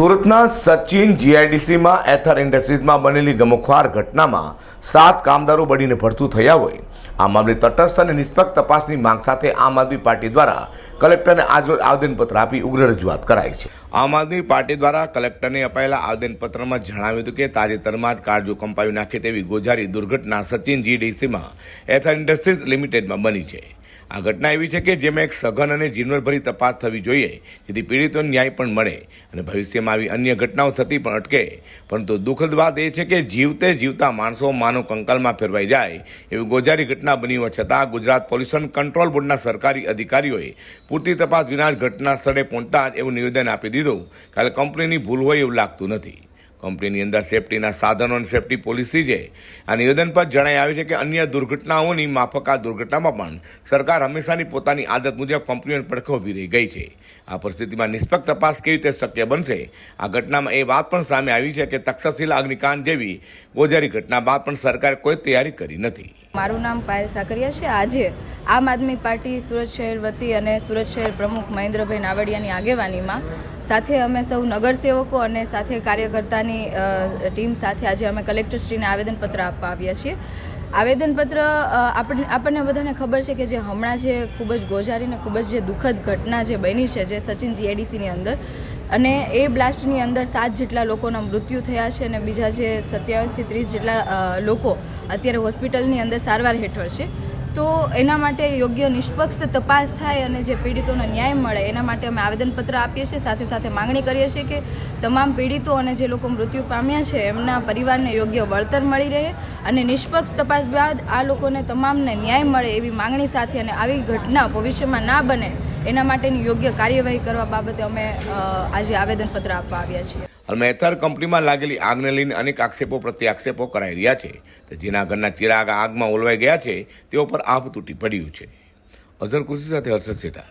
સુરતના સચિન જીઆઈડીસીમાં એથર ઇન્ડસ્ટ્રીઝમાં બનેલી ગમખ્વાર ઘટનામાં 7 કામદારો બળીને ભડથું થયા હોય આ મામલે તટસ્થ અને નિષ્પક્ષ તપાસની માંગ સાથે આમ આદમી પાર્ટી દ્વારા કલેક્ટરને આજરોજ આવેદનપત્ર આપી ઉગ્ર રજૂઆત કરાઈ છે। આમ આદમી પાર્ટી દ્વારા કલેક્ટરને અપાયેલા આવેદનપત્રમાં જણાવ્યું હતું કે તાજેતરમાં જ કાળજો કંપાવી નાખે તેવી ગોઝારી દુર્ઘટના સચિન જીઆઈડીસીમાં એથર ઇન્ડસ્ટ્રીઝ લિમિટેડમાં બની છે। આ ઘટના એવી છે કે જેમાં એક સઘન અને ઝીણવટભરી તપાસ થવી જોઈએ જેથી પીડિતોને ન્યાય પણ મળે અને ભવિષ્યમાં આવી અન્ય ઘટનાઓ થતી પણ અટકે। પરંતુ દુઃખદ વાત એ છે કે જીવતે જીવતા માણસો માનવ કંકાલમાં ફેરવાઈ જાય એવી ગોઝારી ઘટના બની હોવા છતાં ગુજરાત પોલ્યુશન કંટ્રોલ બોર્ડના સરકારી અધિકારીઓએ પૂરતી તપાસ વિના જ ઘટના સ્થળે પહોંચતા જ એવું નિવેદન આપી દીધું કે કંપનીની ભૂલ હોય એવું લાગતું નથી। કંપનીની અંદર સેફટીના સાધનો અને સેફટી પોલિસી છે। આ નિવેદન પર જણાઈ આવે છે કે અન્ય દુર્ઘટનાઓની માફક આ દુર્ઘટનામાં પણ સરકાર હંમેશાની પોતાની આદત મુજબ કંપનીઓને પડખે ઊભી રહી ગઈ છે। આ પરિસ્થિતિમાં નિષ્પક્ષ તપાસ કેવી રીતે શક્ય બનશે? આ ઘટનામાં એ વાત પણ સામે આવી છે કે તક્ષશિલા અગ્નિકાંડ જેવી ગોઝારી ઘટના બાદ પણ સરકારે કોઈ તૈયારી કરી નથી। મારું નામ પાયલ સાકરિયા છે। આજે આમ આદમી પાર્ટી સુરત શહેર વતી અને સુરત શહેર પ્રમુખ મહેન્દ્રભાઈ નાવડિયાની આગેવાનીમાં સાથે અમે સૌ નગરસેવકો અને સાથે કાર્યકર્તાની ટીમ સાથે આજે અમે કલેક્ટરશ્રીને આવેદનપત્ર આપવા આવ્યા છીએ। આવેદનપત્ર આપણને બધાને ખબર છે કે જે હમણાં જે ખૂબ જ ગોઝારી અને ખૂબ જ જે દુઃખદ ઘટના જે બની છે જે સચિન જીઆઈડીસીની અંદર અને એ બ્લાસ્ટની અંદર 7 જેટલા લોકોના મૃત્યુ થયા છે અને બીજા જે 27 થી 30 જેટલા લોકો અત્યારે હોસ્પિટલની અંદર સારવાર હેઠળ છે। તો એના માટે યોગ્ય નિષ્પક્ષ તપાસ થાય અને જે પીડિતોને ન્યાય મળે એના માટે અમે આવેદનપત્ર આપીએ છીએ। સાથે સાથે માંગણી કરીએ છીએ કે તમામ પીડિતો અને જે લોકો મૃત્યુ પામ્યા છે એમના પરિવારને યોગ્ય વળતર મળી રહે અને નિષ્પક્ષ તપાસ બાદ આ લોકોને તમામને ન્યાય મળે એવી માંગણી સાથે અને આવી ઘટના ભવિષ્યમાં ના બને એના માટેની યોગ્ય કાર્યવાહી કરવા બાબતે અમે આજે આવેદનપત્ર આપવા આવ્યા છીએ। હાલમાં એથર કંપનીમાં લાગેલી આગને લઈને અનેક આક્ષેપો પ્રત્યાક્ષેપો કરાઈ રહ્યા છે તો જેના ઘરના ચિરાગ આગમાં ઓલવાઈ ગયા છે તેઓ પર આભ તૂટી પડ્યું છે। અઝર કુર્સી સાથે હર્ષદ સેઠા।